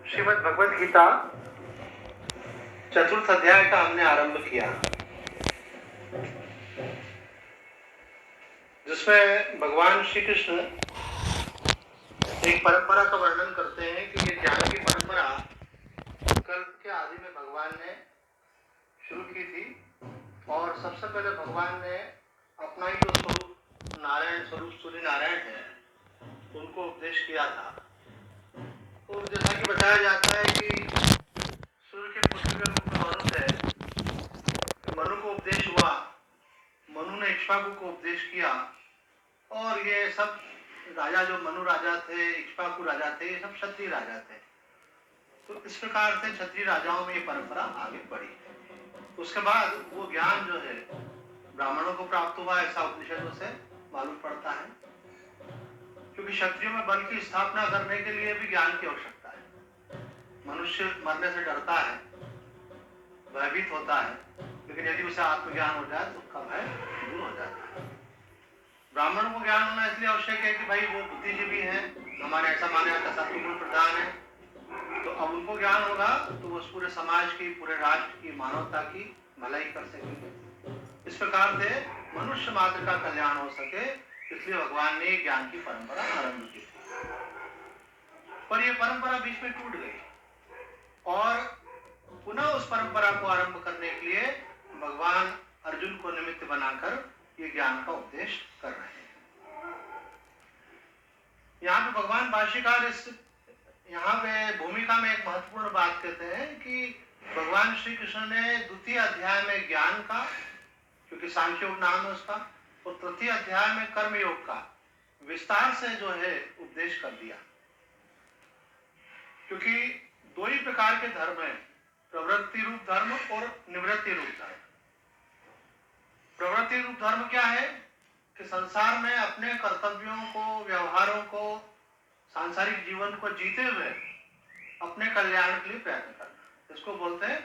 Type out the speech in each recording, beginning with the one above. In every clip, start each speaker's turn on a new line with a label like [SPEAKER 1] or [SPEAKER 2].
[SPEAKER 1] श्रीमद् भगवद गीता चतुर्थ अध्याय का हमने आरंभ किया, जिसमें भगवान श्री कृष्ण एक परंपरा का वर्णन करते हैं कि ये ज्ञान की परंपरा कल्प के आदि में भगवान ने शुरू की थी और सबसे पहले भगवान ने अपना ही जो स्वरूप नारायण स्वरूप सूर्य नारायण है उनको उपदेश किया था। तो जैसा कि बताया जाता है कि सूर्य के पुत्र के रूप में मनु है, मनु को उपदेश हुआ, मनु ने इक्ष्वाकु को उपदेश किया और ये सब राजा जो मनु राजा थे, इक्ष्वाकु राजा थे, ये सब क्षत्रिय राजा थे। तो इस प्रकार से क्षत्रिय राजाओं में ये परंपरा आगे बढ़ी। उसके बाद वो ज्ञान जो है ब्राह्मणों को प्राप्त हुआ, ऐसा उपनिषदों से मालूम पड़ता है, क्योंकि क्षत्रियों में बल की स्थापना करने के लिए भी ज्ञान की आवश्यकता है। मनुष्य मरने से डरता है, भयभीत होता है, लेकिन यदि उसे आत्मज्ञान हो जाए तो उसका भय दूर हो जाता है। ब्राह्मणों को ज्ञान होना इसलिए आवश्यक है कि भाई वो बुद्धिजीवी हैं, हमारे ऐसा माने जाता सत्वगुण प्रधान है, तो अब उनको ज्ञान होगा तो वो पूरे समाज की, पूरे राष्ट्र की, मानवता की भलाई कर सकेंगे। इस प्रकार से मनुष्य मात्र का कल्याण हो सके, इसलिए भगवान ने ज्ञान की परंपरा आरंभ की थी। पर यह परंपरा बीच में टूट गई और पुनः उस परंपरा को आरंभ करने के लिए भगवान अर्जुन को निमित्त बनाकर ये ज्ञान का उपदेश कर रहे हैं। यहाँ पे भगवान भाष्यकार इस यहाँ पे भूमिका में एक महत्वपूर्ण बात कहते हैं कि भगवान श्री कृष्ण ने द्वितीय अध्याय में ज्ञान का, क्योंकि सांख्य योग नाम है उसका, और तृतीय अध्याय में कर्म योग का विस्तार से जो है उपदेश कर दिया। क्योंकि दो ही प्रकार के धर्म हैं, प्रवृत्ति रूप धर्म और निवृत्ति रूप धर्म। प्रवृत्ति रूप धर्म क्या है कि संसार में अपने कर्तव्यों को, व्यवहारों को, सांसारिक जीवन को जीते हुए अपने कल्याण के लिए प्रयत्न करना, इसको बोलते हैं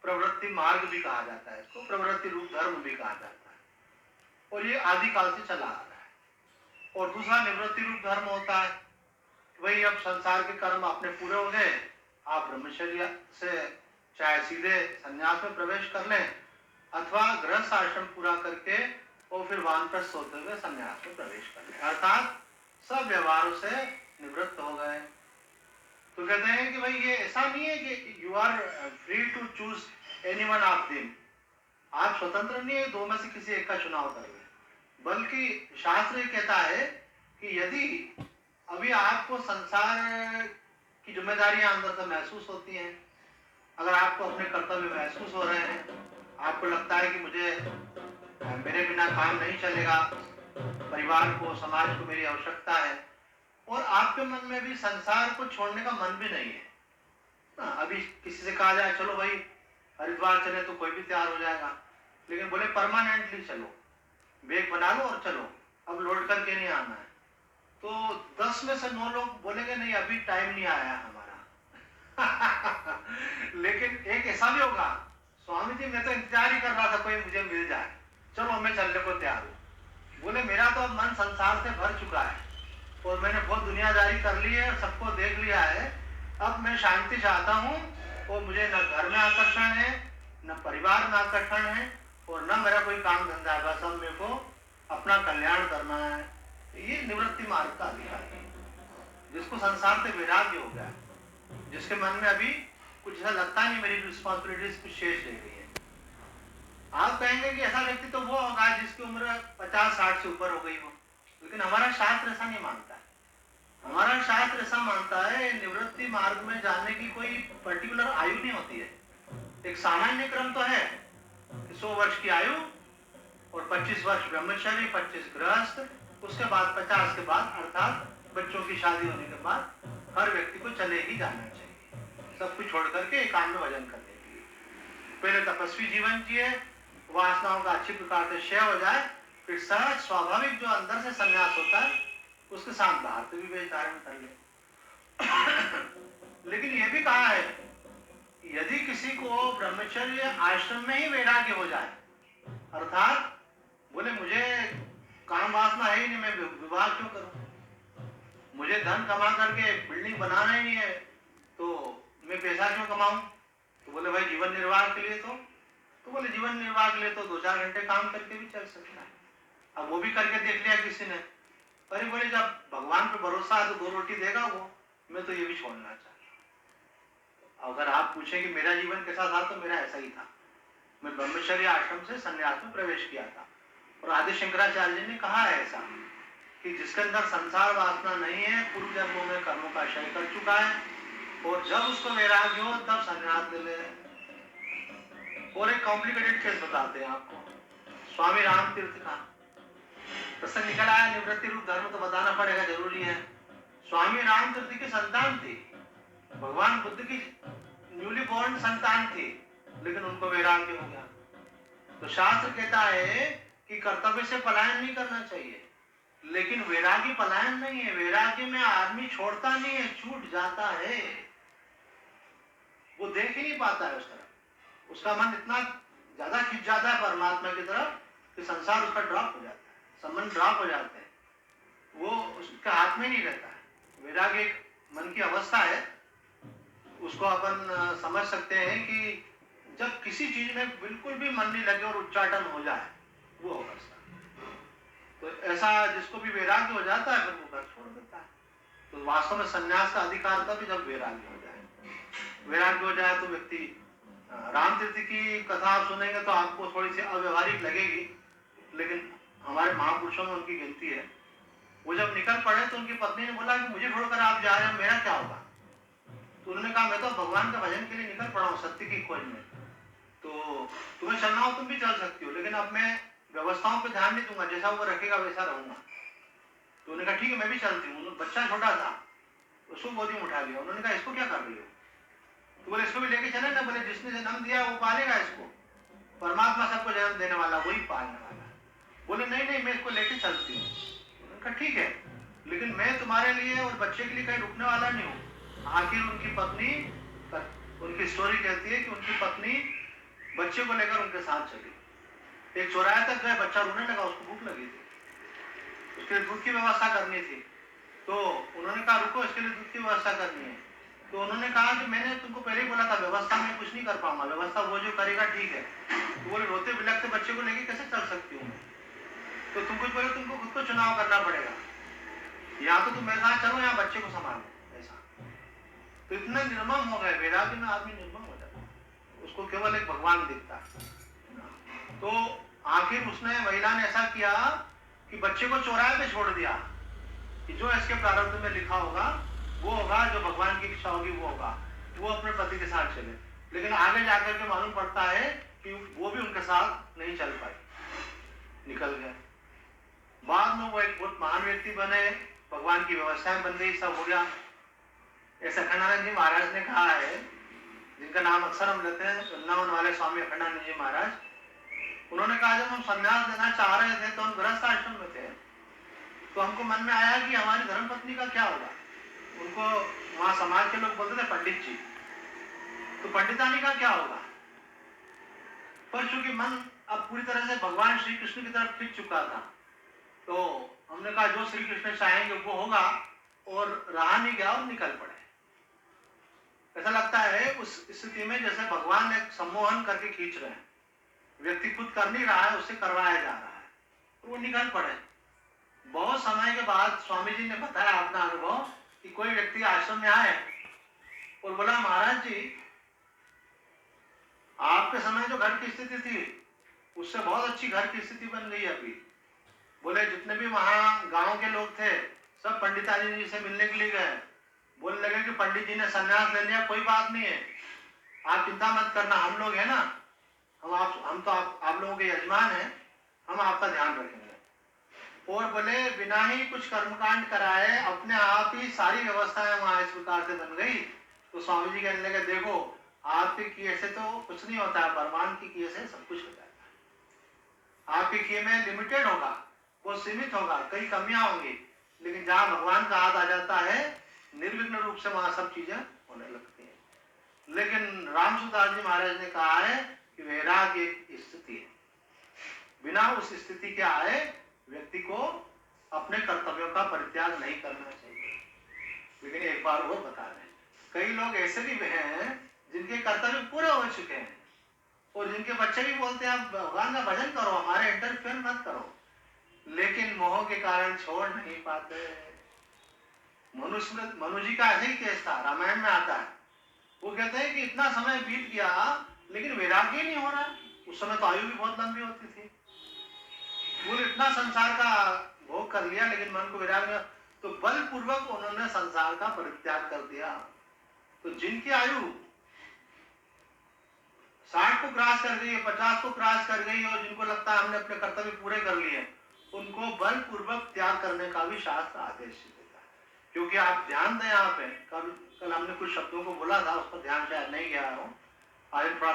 [SPEAKER 1] प्रवृत्ति मार्ग भी कहा जाता है, इसको प्रवृत्ति रूप धर्म भी कहा जाता है, और ये आदिकाल से चला आ रहा है। और दूसरा निवृत्ति रूप धर्म होता है, वही अब संसार के कर्म अपने पूरे हो गए, आप ब्रह्मचर्य से चाहे सीधे संन्यास में प्रवेश कर लें अथवा गृहस्थ आश्रम पूरा करके और फिर वानप्रस्थ होते हुए संन्यास में प्रवेश कर लें, अर्थात सब व्यवहारों से निवृत्त हो गए। तो कहते हैं कि भाई ये ऐसा नहीं है कि you are free to choose anyone of them, आप स्वतंत्र नहीं है दो में से किसी एक का चुनाव करेंगे, बल्कि शास्त्र ये कहता है कि यदि अभी आपको संसार की जिम्मेदारियां अंदर से महसूस होती हैं, अगर आपको अपने कर्तव्य महसूस हो रहे हैं, आपको लगता है कि मुझे मेरे बिना काम नहीं चलेगा, परिवार को, समाज को मेरी आवश्यकता है, और आपके मन में भी संसार को छोड़ने का मन भी नहीं है ना। अभी किसी से कहा जाए चलो भाई हरिद्वार चले तो कोई भी तैयार हो जाएगा, लेकिन बोले परमानेंटली चलो, बैग बना लो और चलो, अब लौट करके नहीं आना है, तो 10 में से 9 लोग बोलेंगे नहीं अभी टाइम नहीं आया हमारा। लेकिन एक ऐसा भी होगा, स्वामी जी मैं तो इंतजार ही कर रहा था कोई मुझे मिल जाए, चलो मैं चलने को तैयार हूँ। बोले मेरा तो अब मन संसार से भर चुका है और मैंने बहुत दुनियादारी कर ली है, सबको देख लिया है, अब मैं शांति चाहता हूँ और मुझे न घर में आकर्षण है, न परिवार में आकर्षण है, और न मेरा कोई काम धंधा है, बस अब मेरे को अपना कल्याण करना है। ये निवृत्ति मार्ग का अधिकार है, जिसको संसार से वैराग्य हो गया, जिसके मन में अभी कुछ ऐसा लगता नहीं मेरी रिस्पॉन्सिबिलिटीज कुछ शेष रह गई है। आप कहेंगे कि ऐसा व्यक्ति तो वो होगा जिसकी उम्र 50-60 से ऊपर हो गई हो, लेकिन हमारा शास्त्र ऐसा नहीं मानता है। हमारा शास्त्र ऐसा मानता है निवृत्ति मार्ग में जाने की कोई पर्टिकुलर आयु नहीं होती है, एक सामान्य क्रम तो है, 100 वर्ष की आयु और 25 वर्ष ब्रह्मचर्य, 25 गृहस्थ, उसके बाद 50 के बाद अर्थात बच्चों की शादी होने के बाद हर व्यक्ति को चले ही जाना चाहिए, सब कुछ छोड़ करके एकांत में भजन करने के लिए। पहले तपस्वी जीवन जिए, वासनाओं का अच्छी प्रकार से क्षय हो जाए, फिर सहज स्वाभाविक जो अंदर से संन्यास होता है उसके साथ बाहर से भी वेश धारण कर ले। लेकिन यह भी कहा है यदि किसी को ब्रह्मचर्य आश्रम में ही वैराग्य हो जाए, अर्थात बोले मुझे काम वासना है ही नहीं, मैं विवाह क्यों करूं, मुझे धन कमा करके बिल्डिंग बनाना ही नहीं है, तो मैं पैसा क्यों कमाऊं? तो बोले भाई जीवन निर्वाह के लिए। तो बोले जीवन निर्वाह के लिए तो 2-4 घंटे काम करके भी चल सकता है। अब वो भी करके देख लिया किसी ने। अरे बोले जब भगवान पे भरोसा है तो 2 रोटी देगा वो, मैं तो ये भी छोड़ना चाहता। अगर आप पूछें कि मेरा जीवन कैसा था, तो मेरा ऐसा ही था। मैं ब्रह्मचर्य आश्रम से संन्यास में प्रवेश किया था। और आदि शंकराचार्य जी ने कहा है ऐसा कि जिसके अंदर संसार वासना नहीं है, पूर्व जन्मों में कर्मों का क्षय कर चुका है, और जब उसको वैराग्य हो तब संन्यास ले ले। और एक कॉम्प्लिकेटेड केस बताते हैं आपको, स्वामी राम तीर्थ का प्रसंग निकल आया। निवृत्ति रूप धर्म तो बताना पड़ेगा, जरूरी है। स्वामी राम तीर्थ की संतान थी, भगवान बुद्ध की न्यूली बॉर्न संतान थी, लेकिन उनको वैराग्य हो गया। तो शास्त्र कहता है कि कर्तव्य से पलायन नहीं करना चाहिए, लेकिन वैराग्य पलायन नहीं है। वैराग्य में आदमी छोड़ता नहीं है, छूट जाता है। वो देख ही नहीं पाता है उस तरफ, उसका मन इतना ज्यादा खिंच जाता है परमात्मा की तरफ कि संसार उसका ड्रॉप हो जाता है, संबंध ड्रॉप हो जाते हैं, वो उसके हाथ में नहीं रहता है। वैराग्य एक मन की अवस्था है, उसको अपन समझ सकते हैं कि जब किसी चीज में बिल्कुल भी मन नहीं लगे और उच्चाटन हो जाए, वो होगा उसका। तो ऐसा जिसको भी वैराग्य हो जाता है, फिर वो घर छोड़ देता है। तो वास्तव में संन्यास का अधिकार तभी जब वैराग्य हो जाए। वैराग्य हो जाए तो व्यक्ति, राम तीर्थ की कथा आप सुनेंगे तो आपको थोड़ी सी अव्यवहारिक लगेगी, लेकिन हमारे महापुरुषों में उनकी गिनती है। वो जब निकल पड़े तो उनकी पत्नी ने बोला कि मुझे छोड़कर आप जा रहे हैं, मेरा क्या होगा? तो उन्होंने कहा मैं तो भगवान का भजन के लिए निकल पड़ा हूँ, सत्य की खोज में। तो तुम्हें चलना हो तुम भी चल सकती हो, लेकिन अब मैं व्यवस्थाओं पे ध्यान नहीं दूंगा, जैसा वो रखेगा वैसा रहूंगा। तो उन्होंने कहा ठीक है मैं भी चलती हूँ। बच्चा छोटा था, उसको गोदी में उठा लिया। उन्होंने कहा इसको क्या कर रही हो? तो बोले इसको भी लेके चले ना। बोले जिसने जन्म दिया वो पालेगा इसको, परमात्मा सबको जन्म देने वाला, वही पालने वाला। बोले नहीं नहीं मैं इसको लेके चलती हूँ। उन्होंने कहा ठीक है, लेकिन मैं तुम्हारे लिए और बच्चे के लिए कहीं रुकने वाला नहीं हूँ। आखिर उनकी पत्नी, उनकी स्टोरी कहती है कि उनकी पत्नी बच्चे को लेकर उनके साथ चली। एक चौराहे तक गए, बच्चा रोने लगा, उसको भूख लगी थी, उसके लिए दूध की व्यवस्था करनी थी। तो उन्होंने कहा रुको, इसके लिए दूध की व्यवस्था करनी है। तो उन्होंने कहा कि मैंने तुमको पहले ही बोला था व्यवस्था में कुछ नहीं कर पाऊंगा, व्यवस्था वो जो करेगा ठीक है। तो बोले रोते बिलखते बच्चे को लेके कैसे चल सकती हूँ? तो तुम कुछ बोले, तुमको खुद को चुनाव करना पड़ेगा, या तो तुम मेरे साथ चलो या बच्चे को संभालो, ऐसा। तो इतने निर्मम हो गए, वैराग्य में आदमी निर्मम हो जाता है, उसको केवल एक भगवान दिखता है। तो आखिर उसने, महिला ने ऐसा किया कि बच्चे को चौराहे पे छोड़ दिया कि जो इसके प्रारब्ध में लिखा होगा वो होगा, जो भगवान की इच्छा होगी वो होगा। वो अपने पति के साथ चले, लेकिन आगे जाकर के मालूम पड़ता है कि वो भी उनके साथ नहीं चल पाई, निकल गए। बाद में वो एक बहुत महान व्यक्ति बने, भगवान की व्यवस्थाएं बन गई, सब हो गया। ऐसा अखंडानंद जी महाराज ने कहा है, जिनका नाम अक्सर हम लेते हैं, वृंदावन वाले स्वामी अखंडानंद जी महाराज। उन्होंने कहा जब हम संन्यास लेना चाह रहे थे तो हम गृहस्थ आश्रम में थे, तो हमको मन में आया कि हमारी धर्मपत्नी का क्या होगा। उनको वहां समाज के लोग बोलते थे पंडित जी, तो पंडितानी का क्या होगा। पर चूंकि मन अब पूरी तरह से भगवान श्री कृष्ण की तरफ खिंच चुका था, तो हमने कहा जो श्री कृष्ण चाहेंगे वो होगा, और रहा नहीं गया और निकल पड़े। ऐसा लगता है उस स्थिति में जैसे भगवान ने सम्मोहन करके खींच रहे हैं, व्यक्ति खुद कर नहीं रहा है, उससे करवाया जा रहा है, तो वो निकल पड़े। बहुत समय के बाद स्वामी जी ने बताया अपना अनुभव कि कोई व्यक्ति आश्रम में आए और बोला महाराज जी आपके समय जो घर की स्थिति थी उससे बहुत अच्छी घर की स्थिति बन गई अभी। बोले जितने भी वहां गांव के लोग थे सब पंडिताजी जी से मिलने के लिए गए, बोलने लगे कि पंडित जी ने संन्यास ले लिया, कोई बात नहीं है, आप चिंता मत करना, हम लोग है ना, हम तो आप लोगों के यजमान हैं, हम आपका ध्यान रखेंगे। और बोले बिना ही कुछ कर्मकांड कराए अपने आप ही सारी व्यवस्थाएं वहां इस प्रकार से बन गई। तो स्वामी जी कहने लगे देखो आपके किए से तो कुछ नहीं होता है, भगवान की किए से सब कुछ हो जाता है। आपके किए में लिमिटेड होगा, वो सीमित होगा, कई कमियां होंगी, लेकिन जहां भगवान का हाथ आ जाता है निर्विघ्न रूप से वहां सब चीजें होने लगती हैं। लेकिन रामसुदास जी महाराज ने कहा है कि वैराग्य एक स्थिति है, बिना उस स्थिति के आए व्यक्ति को अपने कर्तव्यों का परित्याग नहीं करना चाहिए। लेकिन एक बार वो बता रहे हैं कई लोग ऐसे भी हैं जिनके कर्तव्य पूरे हो चुके हैं और जिनके बच्चे भी बोलते हैं आप भगवान का भजन करो, हमारे इंटरफेयर मत करो, लेकिन मोह के कारण छोड़ नहीं पाते। मनु जी का ऐसे ही केस था, रामायण में आता है। वो कहते हैं कि इतना समय बीत गया लेकिन वैराग्य ही नहीं हो रहा। उस समय तो आयु भी बहुत लंबी होती थी। वो इतना संसार का भोग कर लिया लेकिन मन को वैराग्य, तो बलपूर्वक उन्होंने संसार का परित्याग कर दिया। तो जिनकी आयु 60 को क्रॉस कर गई, 50 को क्रॉस कर गई और जिनको लगता है हमने अपने कर्तव्य पूरे कर लिए, उनको बलपूर्वक त्याग करने का भी शास्त्र आदेश देता है। क्योंकि आप ध्यान दें, यहाँ पे कल हमने कुछ शब्दों को बोला था, उस पर ध्यान शायद नहीं गया हूँ, आज थोड़ा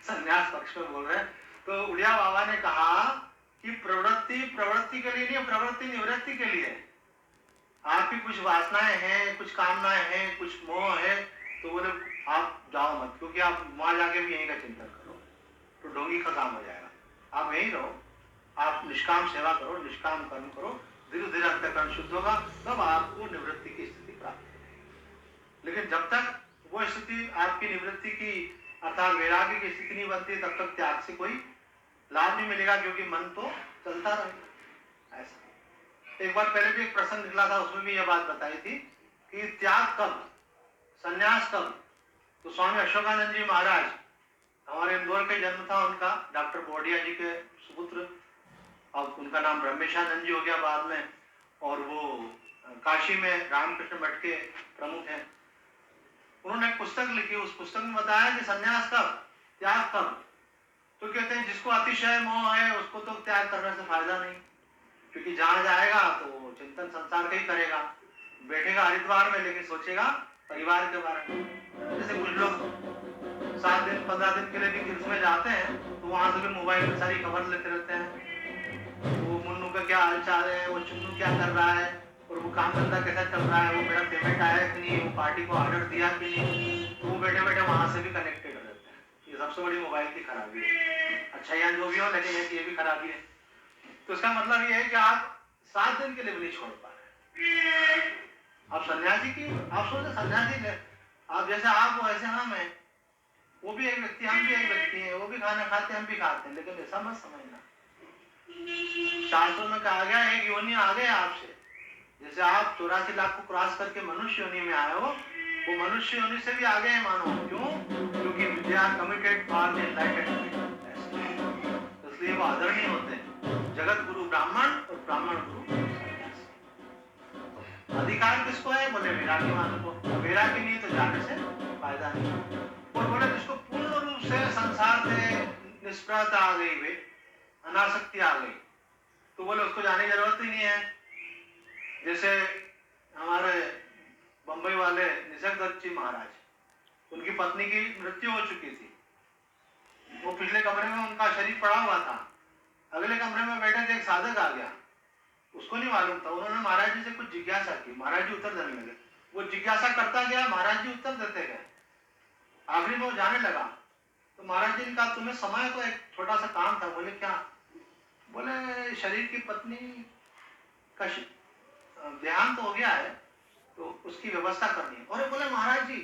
[SPEAKER 1] संन्यास पक्ष में बोल रहे हैं। तो उड़िया बाबा ने कहा कि प्रवृत्ति के लिए नहीं, प्रवृत्ति निवृत्ति के लिए। आपकी कुछ वासनाएं हैं, कुछ कामनाएं हैं, कुछ मोह है, तो बोले आप जाओ मत, क्योंकि आप वहां जाके भी यहीं का चिंतन करो तो ढोंगी का काम हो जाएगा। आप यहीं रहो, आप निष्काम सेवा करो, निष्काम कर्म करो, धीरे धीरे अंतःकरण शुद्ध होगा, तब आपको निवृत्ति की स्थिति प्राप्त होगी। लेकिन जब तक वो स्थिति आपकी निवृत्ति की अर्थात वैराग्य की स्थिति नहीं बनती, तब तक त्याग से कोई लाभ नहीं मिलेगा, क्योंकि मन तो चलता रहेगा। ऐसा एक बार पहले भी एक प्रसंग निकला था, उसमें भी यह बात बताई थी कि त्याग कब, संन्यास कब। तो स्वामी अशोकानंद जी महाराज, हमारे इंदौर का जन्म था उनका, डॉक्टर बोडिया जी के सुपुत्र, अब उनका नाम ब्रह्मेशानंद जी हो गया बाद में, और वो काशी में रामकृष्ण मठ के प्रमुख हैं। उन्होंने एक पुस्तक लिखी, उस पुस्तक में बताया कि संन्यास कब, त्याग कब। तो कहते हैं जिसको अतिशय मोह है उसको तो त्याग करने से फायदा नहीं, क्योंकि जहां जाएगा तो चिंतन संसार का ही करेगा, बैठेगा हरिद्वार में लेकिन सोचेगा परिवार के बारे में। जैसे कुछ लोग 7 दिन 15 दिन के लिए भी हिल्स में जाते हैं, तो वहां से भी मोबाइल में सारी खबर लेते रहते हैं, वो मुन्नू का क्या हाल चाल है, वो चुन्नू क्या कर रहा है, और वो काम धंधा कैसा चल रहा है, वो मेरा पेमेंट आया कि नहीं, वो पार्टी को ऑर्डर दिया कि नहीं, तो वो बैठे बैठे वहां से भी कनेक्टेड रहते हैं। ये सबसे बड़ी मोबाइल की खराबी है। अच्छा या जो भी हो, लेकिन ये भी खराबी है। तो इसका मतलब ये है कि आप 7 दिन के लिए भी नहीं छोड़ पा रहे। आप सन्यासी की, आप सोचे सन्यासी ने, आप जैसे आप हो ऐसे हम हैं, वो भी एक व्यक्ति, हम भी एक व्यक्ति हैं, वो भी खाना खाते हम भी खाते हैं, लेकिन ऐसा मत समझना। शास्त्रों में कहा गया एक योनि आ गए आपसे, जैसे आप 84 लाख को क्रॉस करके मनुष्य योनि में आए हो, वो मनुष्य योनि से भी आगे है मानो। क्यों? क्योंकि they are committed for the enlightenment, इसलिए वो आदरणीय होते हैं। जगत गुरु ब्राह्मण और ब्राह्मण गुरु सन्यासी। अधिकार किसको है? बोले वैरागी वालों को। वैरागी नहीं तो जाने से फायदा नहीं। और बोले जिसको पूर्ण रूप से संसार से निष्प्रता आ गई, वे अनासक्ति आ गई, तो बोले उसको जाने की जरूरत ही नहीं है। जैसे हमारे बंबई वाले निसर्ग दत्त जी महाराज, उनकी पत्नी की मृत्यु हो चुकी थी, वो पिछले कमरे में उनका शरीर पड़ा हुआ था, अगले कमरे में बैठे थे, एक साधक आ गया, उसको नहीं मालूम था, उन्होंने महाराज जी से कुछ जिज्ञासा की, महाराज जी उत्तर देने लगे, वो जिज्ञासा करता गया, महाराज जी उत्तर देते गए, आखिरी में वो जाने लगा, तो महाराज जी ने कहा तुम्हें समय तो एक छोटा सा काम था। बोले क्या? बोले शरीर की पत्नी का देहांत हो गया है, तो उसकी व्यवस्था करनी है। और बोले महाराज जी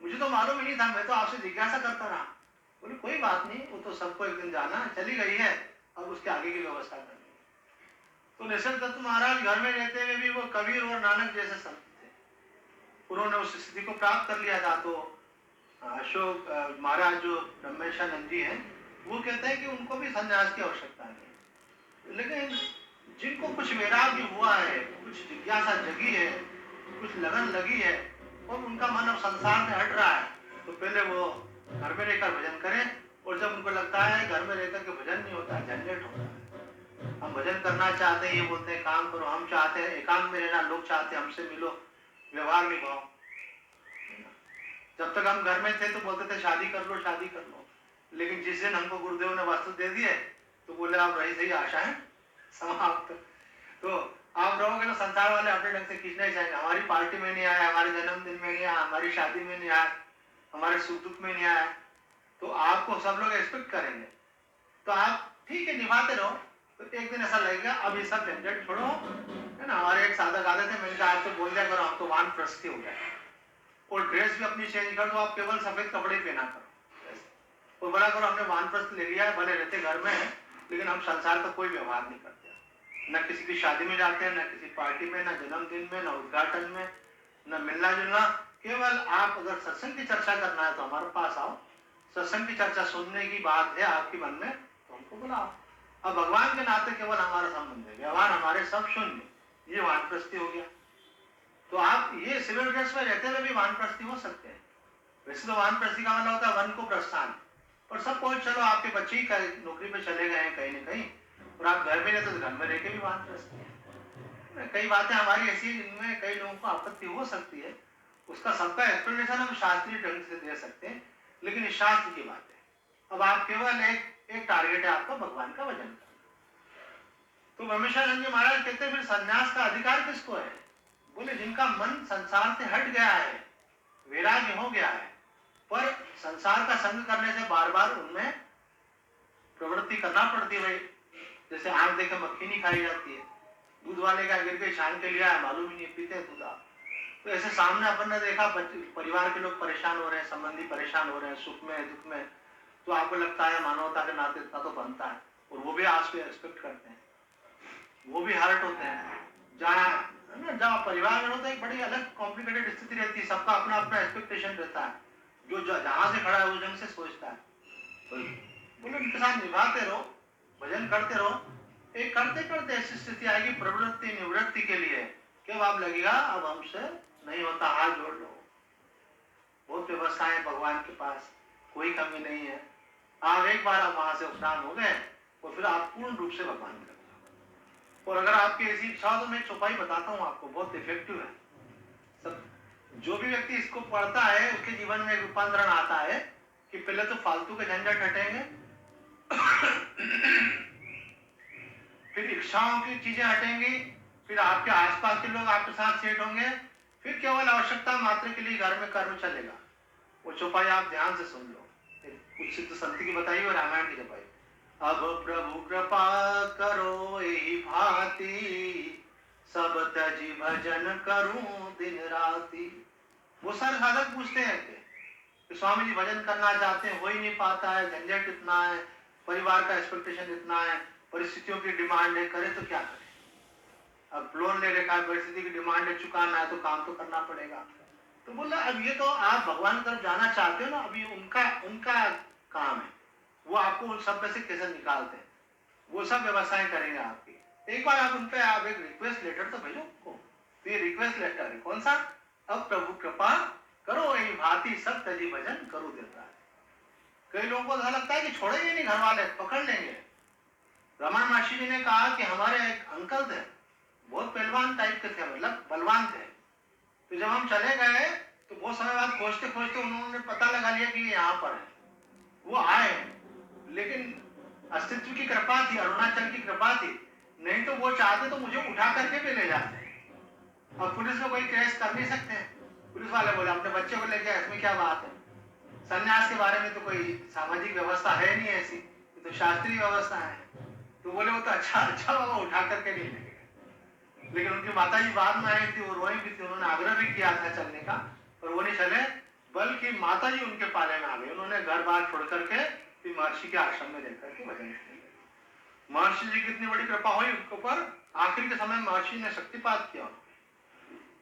[SPEAKER 1] मुझे तो मालूम ही नहीं था, मैं तो आपसे जिज्ञासा करता रहा। बोले कोई बात नहीं, वो तो सबको एक दिन जाना है, चली गई है, अब उसके आगे की व्यवस्था करनी है। तो निसर्ग दत्त महाराज घर में रहते हुए भी वो कबीर और नानक जैसे संत थे, उन्होंने उस स्थिति को प्राप्त कर लिया था। तो अशोक महाराज जो ब्रह्मेशानंद जी हैं, वो कहते हैं कि उनको भी संन्यास की आवश्यकता नहीं, लेकिन जिनको कुछ वैराग्य हुआ है, कुछ जिज्ञासा जगी है, कुछ लगन लगी है और उनका मन अब संसार में हट रहा है, तो पहले वो घर में रहकर भजन करें। और जब उनको लगता है घर में रहकर के भजन नहीं होता, झंझट होता है, हम भजन करना चाहते हैं, ये बोलते हैं काम करो, हम चाहते हैं एकांत में रहना, लोग चाहते हैं हमसे मिलो, व्यवहार निभाओ। जब तक हम घर में थे तो बोलते थे शादी कर लो, शादी कर लो, लेकिन जिस दिन हमको गुरुदेव ने वस्त्र दे दिए तो बोले आप रही सही आशाएं समाप्त। तो आप रहोगे तो संसार वाले अपने ढंग से खींचना ही चाहेंगे, हमारी पार्टी में नहीं आया, हमारे जन्मदिन में नहीं आया, हमारी शादी में नहीं आया, हमारे सुख दुख में नहीं आया, तो आपको सब लोग एक्सपेक्ट करेंगे। तो आप ठीक है निभाते रहो, तो एक दिन ऐसा लगेगा अब ये सब झंझट छोड़ो, है ना। हमारे एक साधक आते थे, मैंने कहा आप तो बोल दिया करो, हम तो वानप्रस्थी हो गए, और ड्रेस भी अपनी चेंज कर दो, आप केवल सफेद कपड़े पहना करो। और बड़ा करो हमने वानप्रस्थ ले लिया है, भले रहते घर में है, लेकिन हम संसार का कोई व्यवहार नहीं करते, न किसी की शादी में जाते हैं, न किसी पार्टी में, न जन्मदिन में, न उद्घाटन में, न मिलना जुलना। केवल आप अगर सत्संग की चर्चा करना है तो हमारे पास आओ, सत्संग की चर्चा सुनने की बात है आपके मन में तो हमको बुलाओ। अब भगवान के नाते केवल हमारा संबंध है, व्यवहार हमारे सब शून्य, ये वानप्रस्थी हो गया। तो आप ये सिविल ड्रेस में रहते हुए भी वानप्रस्थी हो सकते हैं। वैसे तो वानप्रस्थी का मतलब होता है वन को प्रस्थान, पर सब पहुंच चलो आपके बच्चे ही नौकरी पे चले गए हैं कहीं न कहीं, और आप घर में रहते तो घर में रह के भी वानप्रस्थी है। कई बातें हमारी ऐसी जिनमें कई लोगों को आपत्ति हो सकती है, उसका सबका एक्सप्लेनेशन हम शास्त्रीय ढंग से दे सकते हैं, लेकिन इस शास्त्र की बात है। अब आप केवल एक टारगेट है आपका भगवान का भजन करना। तो ब्रह्मेश्वरानंद जी महाराज कहते हैं फिर संन्यास का अधिकार किसको है? बोले जिनका मन संसार से हट गया है, वैराग्य हो गया है, पर संसार का संग करने से बार बार उनमें प्रवृत्ति करना पड़ती है। जैसे आंख देकर मक्खी नहीं खाई जाती है, दूध वाले का गिर के छान के लिया है, मालूम ही नहीं, पीते दूध आप। तो ऐसे सामने अपन ने देखा परिवार के लोग परेशान हो रहे हैं, संबंधी परेशान हो रहे हैं, सुख में दुख में, तो आपको लगता है मानवता के नाते इतना तो बनता है, और वो भी आपसे एक्सपेक्ट करते हैं, वो भी हर्ट होते हैं। जहाँ परिवार में होता है एक बड़ी अलग कॉम्प्लिकेटेड स्थिति रहती है, सबका अपना अपना एक्सपेक्टेशन रहता है, जो जहां से खड़ा है उस ढंग से सोचता है। बोले उनके साथ निभाते रहो, भजन करते रहो, एक करते करते ऐसी स्थिति आएगी प्रवृत्ति निवृत्ति के लिए कि आप लगेगा अब हमसे नहीं होता, हाथ जोड़ लो। बहुत व्यवस्थाएं भगवान के पास, कोई कमी नहीं है। आप एक बार आप वहां से उपराम हो गए और फिर आप पूर्ण रूप से भगवान कर। और अगर आपकी ऐसी इच्छा हो तो मैं चौपाई बताता हूँ आपको, बहुत इफेक्टिव है। सब जो भी व्यक्ति इसको पढ़ता है उसके जीवन में रूपांतरण आता है कि पहले तो फालतू के झंझट हटेंगे, फिर इच्छाओं की चीजें हटेंगी, फिर आपके आसपास के लोग आपके साथ सेट होंगे, फिर केवल आवश्यकता मात्र के लिए घर में कर्म चलेगा। वो चौपाई आप ध्यान से सुन लो, कुछ सिद्ध संत की बताई और रामायण की चौपाई। अब प्रभु कृपा करो यही भांति, सब तजी भजन करूं दिन राति। वो सारे साधक पूछते हैं कि स्वामी जी भजन करना चाहते हैं, हो ही नहीं पाता है, झंझट इतना है, परिवार का एक्सपेक्टेशन इतना है, परिस्थितियों की डिमांड है, करे तो क्या करें? अब लोन ले रखा है, परिस्थिति की डिमांड है, चुकाना है तो काम तो करना पड़ेगा। तो बोला अब ये तो आप भगवान की तरफ जाना चाहते हो ना, अभी उनका काम है, वो आपको उन सब में से कैसे निकालते हैं, वो सब व्यवस्थाएं करेंगे आपकी। एक बार आप उन पे आप एक रिक्वेस्ट लेटर तो भेजो उनको। तो ये रिक्वेस्ट लेटर है कौन सा? अब प्रभु कृपा करो यही भांति, सब तजी भजन करो देता है। कई लोगों को ऐसा लगता है कि छोड़ेंगे नहीं, घर वाले पकड़ लेंगे। रमन महर्षि जी ने कहा कि हमारे एक अंकल थे, बहुत पहलवान टाइप के थे, मतलब बलवान थे। तो जब हम चले गए तो बहुत समय बाद खोजते खोजते उन्होंने पता लगा लिया कि ये यहाँ पर है। वो आए, लेकिन अस्तित्व की कृपा थी, अरुणाचल की कृपा थी, नहीं तो वो चाहते तो मुझे उठा करके भी ले जाते। अब पुलिस में कोई केस कर नहीं सकते। पुलिस वाले बोले अपने बच्चे को लेके इसमें क्या बात है, संन्यास के बारे में तो कोई सामाजिक व्यवस्था है नहीं ऐसी, तो शास्त्रीय व्यवस्था है। तो बोले वो तो अच्छा बाबा उठा करके नहीं ले गए। लेकिन उनकी माता जी बाद में आई थी, वो रोई भी थी, उन्होंने आग्रह भी किया था चलने का, पर वो नहीं चले, बल्कि माता जी उनके पाले में आ गई। उन्होंने घर बार छोड़ करके महर्षि के आश्रम में रहकर के भजन किया। महर्षि जी की इतनी बड़ी कृपा हुई उनके ऊपर, आखिर के समय महर्षि ने शक्तिपात किया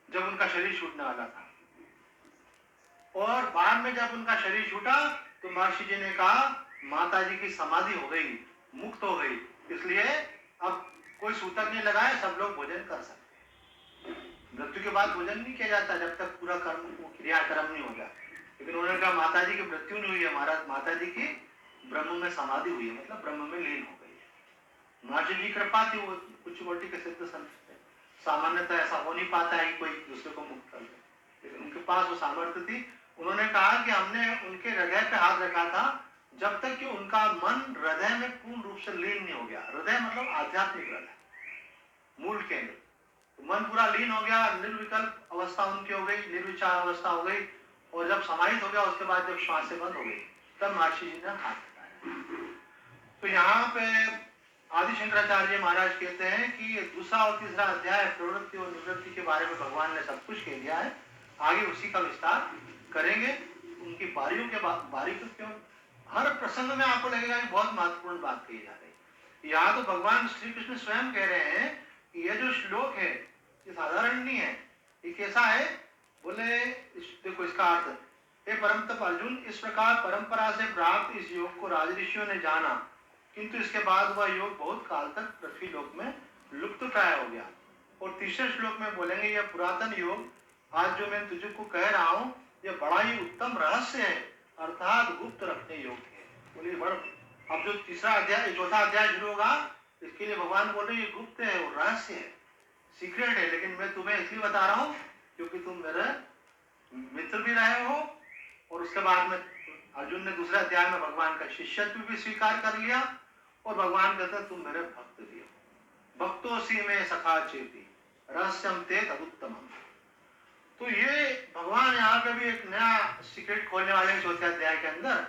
[SPEAKER 1] जब उनका शरीर छूटने वाला था। और बाद में जब उनका शरीर छूटा तो महर्षि जी ने कहा माता जी की समाधि हो गई, मुक्त हो गई, इसलिए अब कोई सूतक नहीं लगाए, सब लोग भोजन कर सकते। मृत्यु के बाद भोजन नहीं किया जाता जब तक पूरा कर्म क्रियाक्रम नहीं हो जाता। लेकिन उन्होंने कहा माता जी की मृत्यु नहीं हुई है महाराज, माता जी की ब्रह्म में समाधि हुई है, मतलब ब्रह्म में लीन हो गई है। महर्षि जी कृपा थी, वो कुछ कोटि के सिद्ध संत थे, सामान्यतः ऐसा हो नहीं पाता है कि कोई दूसरे को मुक्त कर दे, लेकिन उनके पास वो सामर्थ्य थी। उन्होंने कहा कि हमने उनके हृदय पे हाथ रखा था जब तक कि उनका मन हृदय में पूर्ण रूप से लीन नहीं हो गया। हृदय मतलब आध्यात्मिक हृदय, मूल केंद्र। तो मन पूरा लीन हो गया, निर्विकल्प अवस्था उनकी हो गई, निर्विचार अवस्था हो गई, और जब समाहित हो गया उसके बाद जब श्वासें बंद हो गई तब महर्षि जी ने हाथ उठाया। तो यहाँ पे आदि शंकराचार्य महाराज कहते हैं कि दूसरा और तीसरा अध्याय प्रवृत्ति और निवृत्ति के बारे में भगवान ने सब कुछ कह दिया है, आगे उसी का विस्तार करेंगे। उनकी बारीकियों क्यों हर प्रसंग में आपको लगेगा कि बहुत महत्वपूर्ण बात कही जा रही है। यहाँ तो भगवान श्री कृष्ण स्वयं कह रहे हैं कि यह जो श्लोक है ये साधारण नहीं है। ये कैसा है? बोले देखो इसका अर्थ, हे परम तप अर्जुन, इस प्रकार परंपरा से प्राप्त इस योग को राजऋषियों ने जाना, किंतु इसके बाद वह योग बहुत काल तक पृथ्वी लोक में लुप्त प्राय हो गया। और तीसरे श्लोक में बोलेंगे यह पुरातन योग आज जो मैं तुझको कह रहा हूं यह बड़ा ही उत्तम रहस्य है, अर्थात गुप्त रखने योग्य है। बोलिए बड़ अब जो तीसरा अध्याय चौथा अध्याय शुरू होगा इसके लिए भगवान बोल रहे ये गुप्त है और रहस्य है, सीक्रेट है, लेकिन मैं तुम्हें इसलिए बता रहा हूँ क्योंकि तुम मेरे मित्र भी रहे हो। और उसके बाद में अर्जुन ने दूसरे अध्याय में भगवान का शिष्यत्व भी स्वीकार कर लिया और भगवान कहते तुम मेरे भक्त भी हो, भक्तोसी में सखा चेती रहस्यम ते तदुत्तम। तो ये भगवान यहाँ पे भी एक नया सीक्रेट खोलने वाले हैं चौथे अध्याय के अंदर।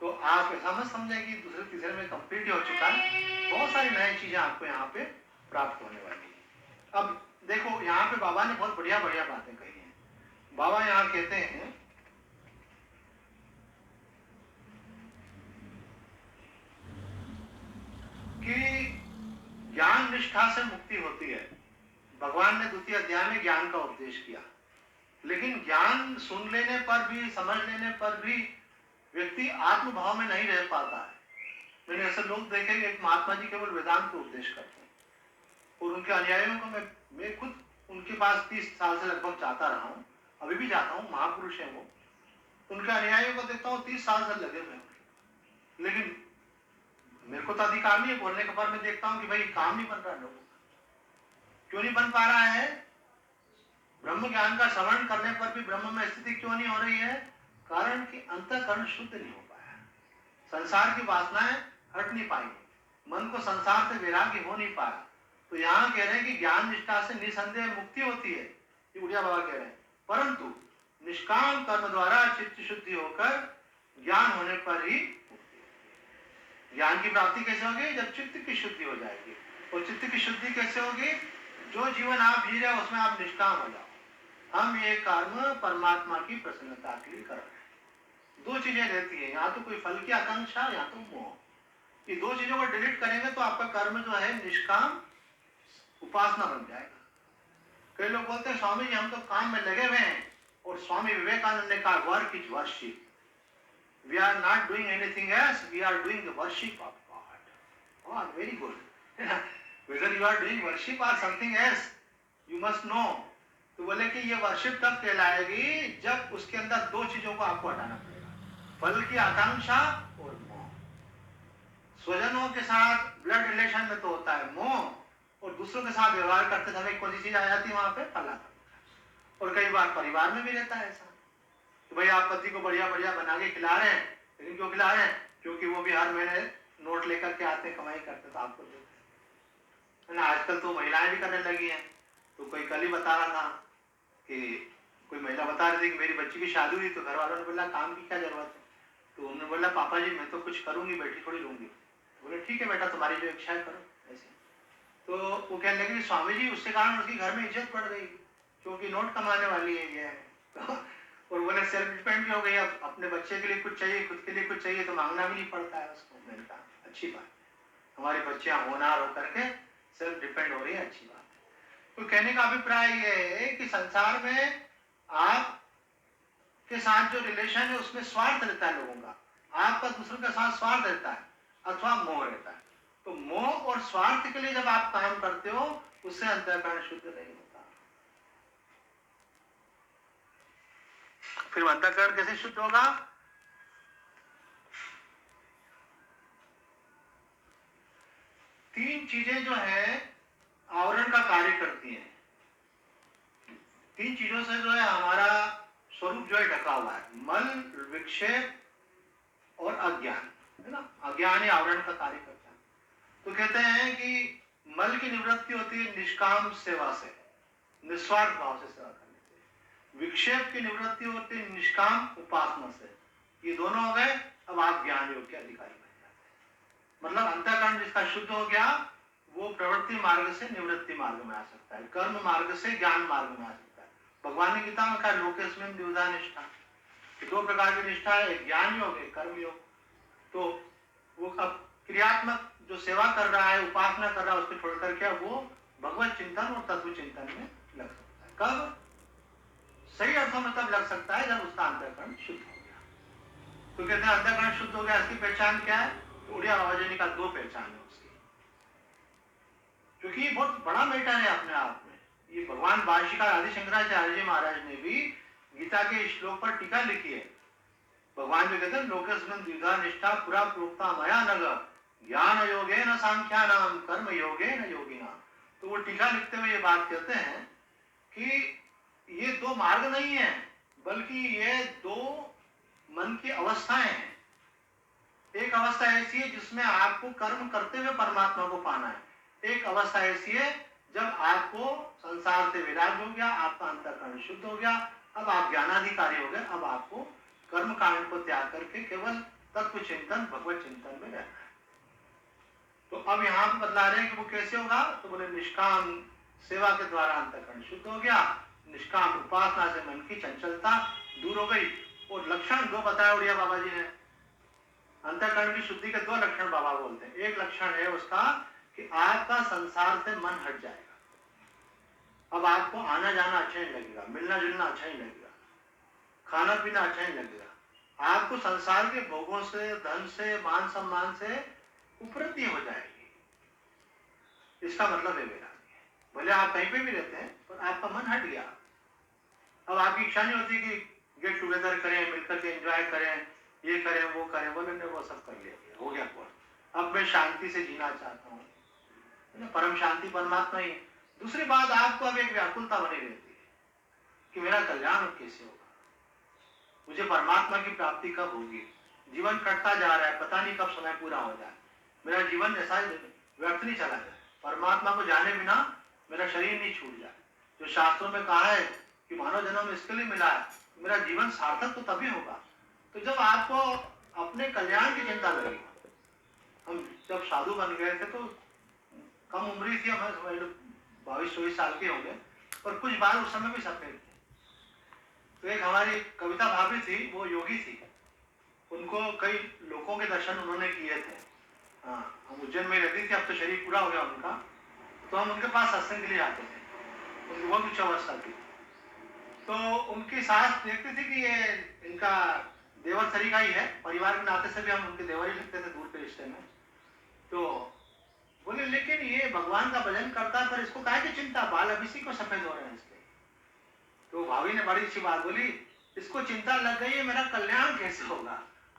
[SPEAKER 1] तो आप ऐसा मत समझें कि दूसरे तीसरे में कंप्लीट ही हो चुका है, बहुत सारी नई चीजें आपको यहाँ पे प्राप्त होने वाली है। अब देखो यहाँ पे बाबा ने बहुत बढ़िया बढ़िया बातें कही हैं। बाबा यहाँ कहते हैं कि ज्ञान निष्ठा से मुक्ति होती है। भगवान ने द्वितीय अध्याय में ज्ञान का उपदेश किया, लेकिन ज्ञान सुन लेने पर भी समझ लेने पर भी व्यक्ति आत्मभाव में नहीं रह पाता है। मैंने ऐसे लोग देखे एक महात्मा जी केवल वेदांत को उपदेश करते हैं और उनके अनुयायियों को मैं खुद उनके पास 30 साल से लगभग जाता रहा हूँ, अभी भी जाता हूँ, महापुरुष है वो। उनके अनुयायियों को देखता हूँ 30 साल से लगे हुए, लेकिन मेरे को तो अधिकार नहीं है बोलने के, पर मैं देखता हूँ कि भाई काम नहीं बन रहा लोगों का। क्यों नहीं बन पा रहा है? ब्रह्म ज्ञान का श्रवण करने पर भी ब्रह्म में स्थिति क्यों नहीं हो रही है? कारण कि अंतःकरण शुद्ध नहीं हो पाया, संसार की वासनाएं हट नहीं पाई, मन को संसार से वैराग्य हो नहीं पाया। तो यहाँ कह रहे हैं कि ज्ञान निष्ठा से निसंदेह मुक्ति होती है, ये उड़िया बाबा कह रहे हैं, परंतु निष्काम कर्म द्वारा चित्त शुद्धि होकर ज्ञान होने पर ही ज्ञान की प्राप्ति कैसे होगी? जब चित्त की शुद्धि हो जाएगी। और चित्त की शुद्धि कैसे होगी? जो जीवन आप जी रहे हो उसमें आप निष्काम हो जाओ, हम ये कर्म परमात्मा की प्रसन्नता के लिए कर रहे हैं। दो चीजें रहती है, या तो कोई फल की आकांक्षा या तो मोह। ये दो चीजों को डिलीट करेंगे तो आपका कर्म जो है निष्काम उपासना बन जाएगा। कई लोग बोलते हैं स्वामी जी हम तो काम में लगे हुए हैं, और स्वामी विवेकानंद ने कहा work is worship, we are not doing anything else, we are doing the worship of God. Oh, very good. Whether you are doing worship or something else, you must know. तो बोले कि ये वर्शिप तब कहलाएगी जब उसके अंदर दो चीजों को आपको हटाना पड़ेगा, फल की आकांक्षा और मोह। स्वजनों के साथ ब्लड रिलेशन में तो होता है मोह, और दूसरों के साथ व्यवहार करते समय कौन सी चीज आ जाती है वहां पे? फल आकांक्षा। और कई बार परिवार में भी रहता है ऐसा, तो भाई आप पति को बढ़िया बढ़िया बना के खिला रहे हैं, लेकिन क्यों खिला रहे हैं? क्योंकि वो भी हर महीने नोट लेकर के आते, कमाई करते तो आपको देते हैं ना। आजकल तो महिलाएं भी करने लगी हैं। तो कोई कल ही बता रहा था कि कोई महिला बता रही थी कि मेरी बच्ची की शादी हुई, तो घर वालों ने बोला काम की क्या जरूरत है? तो उन्होंने बोला पापा जी मैं तो कुछ करूंगी, बैठी थोड़ी रहूंगी। तो बोले ठीक है बेटा तुम्हारी जो इच्छा है करो ऐसे। तो वो कहने लगी स्वामी जी उसके कारण उसकी घर में इज्जत बढ़ गई, क्योंकि नोट कमाने वाली है ये। और बोले सेल्फ डिपेंड भी हो गई, अब अपने बच्चे के लिए कुछ चाहिए, खुद के लिए कुछ चाहिए तो मांगना भी नहीं पड़ता है उसको। मैंने कहा अच्छी बात है, हमारी बच्चियां होनहार होकर के सेल्फ डिपेंड हो रही है, अच्छी बात है। तो कहने का अभिप्राय ये है कि संसार में आप के साथ जो रिलेशन है उसमें स्वार्थ रहता है लोगों का, आपका दूसरों के साथ स्वार्थ रहता है अथवा मोह रहता है। तो मोह और स्वार्थ के लिए जब आप काम करते हो उससे अंतःकरण शुद्ध नहीं होता। फिर अंतःकरण कैसे शुद्ध होगा? तीन चीजें जो है आवरण का कार्य करती हैं। तीन चीजों से जो है हमारा स्वरूप जो है ढका हुआ है, मल, विक्षेप और अज्ञान, है ना। अज्ञान ही आवरण का कार्य करता है। तो कहते हैं कि मल की निवृत्ति होती है निष्काम सेवा से, निस्वार्थ भाव से सेवा करने से। विक्षेप की निवृत्ति होती है निष्काम उपासना से। ये दोनों हो गए, अब आप ज्ञान योग के अधिकारी बन जाते हैं। मतलब अंतःकरण जिसका शुद्ध हो गया वो प्रवृत्ति मार्ग से निवृत्ति मार्ग में आ सकता है, कर्म मार्ग से ज्ञान मार्ग में आ सकता है, भगवान ने गीता में कहा लोकेस्मिन् द्विधा निष्ठा, दो प्रकार की निष्ठा है, एक ज्ञान योग, एक कर्म योग। तो वो अब क्रियात्मक जो सेवा कर रहा है, उपासना कर रहा है, उसको छोड़ करके अब वो भगवत चिंतन और तत्व चिंतन में लग सकता है। कब? सही अर्थों में तब लग सकता है जब उसका अंतःकरण शुद्ध हो गया। तो कहते हैं अंतःकरण शुद्ध हो गया, इसकी पहचान क्या है? उड़िया बाबा जी का दो पहचान है उसकी, क्योंकि ये बहुत बड़ा मैटर है अपने आप में। ये भगवान भाष्यकार आदि शंकराचार्य जी महाराज ने भी गीता के श्लोक पर टीका लिखी है। भगवान जो कहते हैं लोकेस्मिन् द्विधा निष्ठा पुरा प्रोक्ता मया नघ ज्ञान योगेन सांख्यानाम कर्म योगेन योगिनाम। तो वो टीका लिखते हुए ये बात कहते हैं कि ये दो मार्ग नहीं है, बल्कि ये दो मन की अवस्थाएं हैं। एक अवस्था ऐसी है जिसमें आपको कर्म करते हुए परमात्मा को पाना है, एक अवस्था ऐसी है जब आपको संसार से विराग हो गया, आपका अंतःकरण शुद्ध हो गया, अब आप ज्ञानाधिकारी हो गए, अब आपको कर्म कांड को त्याग करके केवल तत्व चिंतन भगवत चिंतन में रहना है। तो अब यहाँ पे बतला रहे हैं कि वो कैसे होगा। तो बोले निष्काम सेवा के द्वारा अंतःकरण शुद्ध हो गया, निष्काम उपासना से मन की चंचलता दूर हो गई। और लक्षण दो बताया उड़िया बाबा जी ने। अंतःकरण की शुद्धि के दो लक्षण बाबा बोलते हैं। एक लक्षण है उसका कि आपका संसार से मन हट जाएगा। अब आपको आना जाना अच्छा नहीं लगेगा, मिलना जुलना अच्छा नहीं लगेगा, खाना पीना अच्छा नहीं लगेगा। आपको संसार के भोगों से, धन से, मान सम्मान से उपरति हो जाएगी। इसका मतलब है वैराग्य। भले आप कहीं पे भी रहते हैं पर आपका मन हट गया। अब आपकी इच्छा नहीं होती कि गेट टुगेदर करें, मिलकर के एंजॉय करें, ये करें वो करें, वो सब कर लिया, हो गया कौन। अब मैं शांति से जीना चाहता हूँ, परम शांति परमात्मा ही। दूसरी बात, आपको अब एक व्याकुलता बनी रहती है कि मेरा कल्याण कैसे होगा, मुझे परमात्मा की प्राप्ति कब होगी। जीवन कटता जा रहा है, पता नहीं कब समय पूरा हो जाए, मेरा जीवन ऐसा व्यर्थ नहीं चला जाए, परमात्मा को जाने बिना मेरा शरीर नहीं छूट जाए। जो शास्त्रों में कहा है कि मानव जन्म इसके लिए मिला है, मेरा जीवन सार्थक तो तभी होगा तो जब आपको अपने कल्याण की चिंता लगेगी। हम जब साधु बन गए थे तो कम उम्र थी, हम 22-24 साल के होंगे, और कुछ बार उस समय भी सपने थे। तो एक हमारी कविता भाभी थी, वो योगी थी, उनको कई लोगों के दर्शन उन्होंने किए थे। हाँ, हम उज्जैन में रहती थी, अब तो शरीर पूरा हो गया उनका, तो हम उनके पास सत्संग के लिए आते थे। उनकी बहुत उच्च अवस्था थी। तो उनकी सास देखती थी कि ये इनका देवर तरीका ही है, परिवार के नाते से भी हम उनके देवर ही लगते थे दूर के रिश्ते में। तो बोले लेकिन ये भगवान का भजन करता है, पर इसको काहे की चिंता, बाल अभी सी को सफेद हो रहे हैं इसके। तो भाभी ने बड़ी अच्छी बात बोली, इसको चिंता लग गई है मेरा कल्याण कैसे होगा।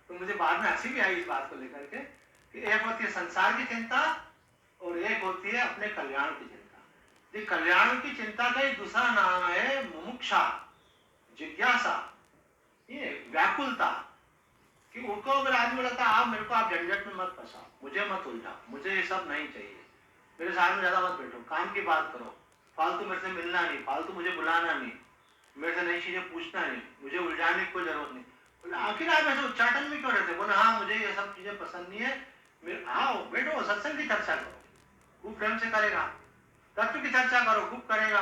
[SPEAKER 1] तो मुझे बाद में हंसी भी आई इस बात को लेकर के कि एक होती है संसार की चिंता और एक होती है अपने कल्याण की चिंता। ये कल्याण की चिंता का ही दूसरा नाम है मुमुक्षा, जिज्ञासा, ये व्याकुलता। कि उनको अगर आदमी लगता है आप मेरे को, आप झंझट में मत फंसाओ, मुझे मत उलझाओ, मुझे ये सब नहीं चाहिए, मेरे साथ में ज्यादा मत बैठो, काम की बात करो, फालतू मेरे से मिलना नहीं, फालतू मुझे बुलाना नहीं, मेरे से नई चीजें पूछना नहीं, मुझे उलझाने की कोई जरूरत नहीं। बोले आखिर आप ऐसे उच्चाटन में क्यों रहते? बोले हाँ मुझे ये सब चीजें पसंद नहीं है। आओ बैठो, सत्संग की चर्चा करो, खूब प्रेम से करेगा, तत्व की चर्चा करो, खूब करेगा,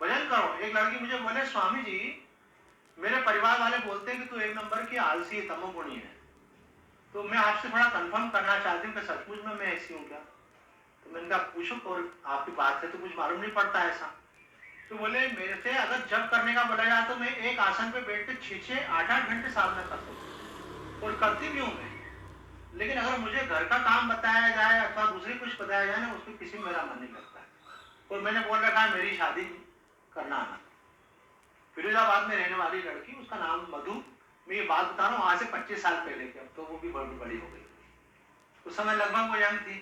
[SPEAKER 1] भजन करो। एक लड़की मुझे बोले स्वामी जी मेरे परिवार वाले बोलते हैं कि तू एक नंबर की आलसी तमोगुणी है, तो मैं आपसे थोड़ा कंफर्म करना चाहती हूँ कि सचमुच में मैं ऐसी हूँ क्या। तो मैंने कहा पूछो, और आपकी बात से तो कुछ मालूम नहीं पड़ता ऐसा। तो बोले मेरे से अगर जब करने का बोला जाए तो मैं एक आसन पे बैठ के 6-8 घंटे साधना कर सकता और करती भी हूँ मैं। लेकिन अगर मुझे घर का काम बताया जाए अथवा दूसरी कुछ बताया जाए ना, उसमें किसी में मेरा मन नहीं लगता है। और मैंने बोल रखा है मेरी शादी करना आना। फिरोजाबाद में रहने वाली लड़की, उसका नाम मधु, मैं ये बात बता रहा हूँ आज से 25 साल पहले की, अब तो वो भी बहुत बड़ी हो गई। उस समय लगभग वो यंग थी,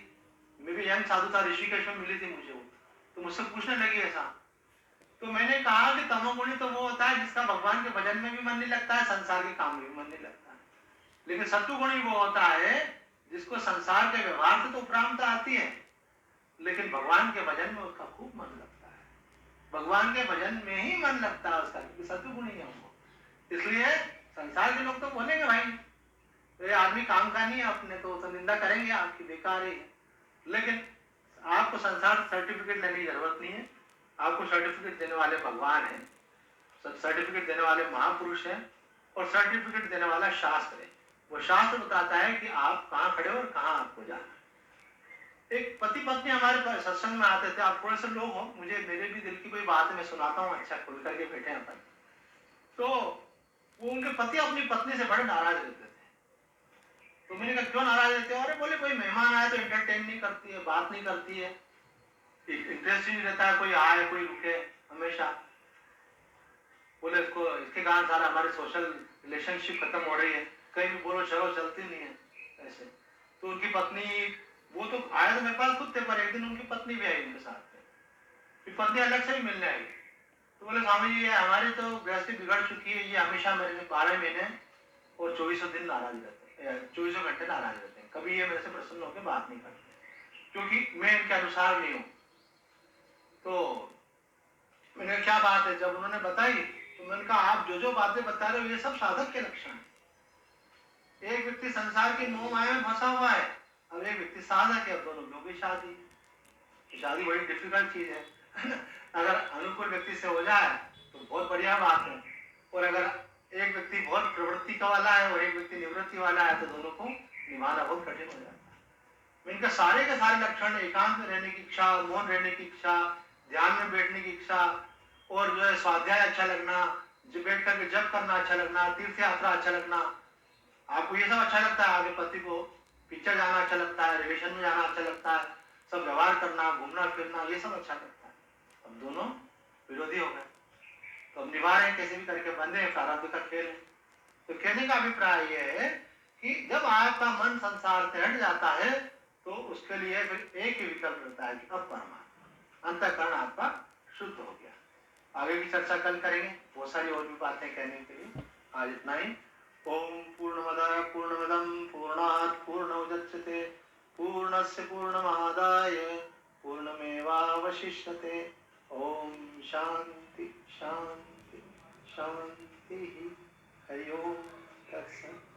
[SPEAKER 1] मैं भी यंग साधु था, ऋषिकेश में मिली थी मुझे वो। तो मुझसे पूछने लगी ऐसा। तो मैंने कहा कि तमोगुणी तो वो होता है जिसका भगवान के भजन में भी मन नहीं लगता है, संसार के काम में भी मन नहीं लगता है। लेकिन सत्वगुणी वो होता है जिसको संसार के व्यवहार से तो उपरामता आती है, लेकिन भगवान के भजन में उसका खूब मन लगता है, भगवान के भजन में ही मन लगता है उसका, क्योंकि सत्वगुणी है वो। इसलिए संसार के लोग तो बोलेंगे भाई ये आदमी काम का नहीं है, अपने तो निंदा करेंगे आपकी, बेकार ही है। लेकिन आपको संसार सर्टिफिकेट लेने की जरूरत नहीं है, आपको सर्टिफिकेट देने वाले भगवान है। सर्टिफिकेट देने वाले महापुरुष हैं और सर्टिफिकेट देने वाला शास्त्र है। वो शास्त्र बताता है कि आप कहाँ खड़े हो और कहाँ आपको जाना है। एक पति पत्नी हमारे पास सत्संग में आते थे, आप थोड़े से लोग हो, मुझे मेरे भी दिल की कोई बात मैं सुनाता हूँ, अच्छा खुल करके बैठे हैं अपन। तो वो उनके पति अपनी पत्नी से बड़े नाराज रहते थे। तो मैंने कहा क्यों नाराज रहते हो? अरे बोले कोई मेहमान आए तो एंटरटेन नहीं करती है, बात नहीं करती है, इंटरेस्ट ही नहीं रहता है, कोई आए कोई रुके हमेशा। बोले इसको इसके कारण सारा हमारी सोशल रिलेशनशिप खत्म हो रही है, कहीं भी बोलो चलो चलती नहीं है ऐसे। तो उनकी पत्नी, वो तो आए तो मेरे पास खुद थे, पर एक दिन उनकी पत्नी भी आई उनके साथ में, फिर पत्नी अलग से ही मिलने आई। तो बोले स्वामी जी हमारी तो गृहस्थी बिगड़ चुकी है, ये हमेशा मेरे से 12 महीने और 24 दिन नाराज रहते हैं, 24 घंटे नाराज रहते हैं, कभी ये मेरे से प्रसन्न होकर बात नहीं करते क्योंकि मैं इनके अनुसार नहीं हूँ। तो मैंने क्या बात है, जब उन्होंने बताई तो मैंने कहा आप जो जो बातें बता रहे हो ये सब साधक के लक्षण है। एक व्यक्ति संसार के मोह माया में फंसा हुआ है, अब एक व्यक्ति साधक है, दोनों लोगों की शादी बड़ी डिफिकल्ट चीज है अगर अनुकूल व्यक्ति से हो जाए तो बहुत बढ़िया बात है, और अगर एक व्यक्ति बहुत प्रवृत्ति का वाला है और एक व्यक्ति निवृत्ति वाला है तो दोनों को निभाना बहुत कठिन हो जाता है। इनका सारे के सारे लक्षण, एकांत में रहने की इच्छा, मौन रहने की इच्छा, ध्यान में बैठने की इच्छा, और जो है स्वाध्याय अच्छा लगना, जो बैठ करके जप करना अच्छा लगना, तीर्थ यात्रा अच्छा लगना। आपको ये सब अच्छा लगता है, आगे पति को पिक्चर जाना अच्छा लगता है, रिलेशन में जाना अच्छा लगता है, सब व्यवहार करना, घूमना फिरना, ये सब अच्छा लगता है। अब दोनों विरोधी हो गए, तो अब निभा रहे कैसे भी करके, बंधे प्रारब्ध का खेल है। तो कहने का अभिप्राय यह है कि जब आपका मन संसार से हट जाता है तो उसके लिए फिर एक ही विकल्प रहता है कि अब परमात्मा, अंतःकरण आपका शुद्ध हो गया। आगे की चर्चा कल करेंगे, बहुत सारी और भी बातें कहने के लिए, आज इतना ही। ओम पूर्णमदः पूर्णमिदं पूर्णात् पूर्णमुदच्यते पूर्णस्य पूर्णमादाय पूर्णमेवावशिष्यते। ओम शांति शांति शांति। हरि ओम तत्सत्।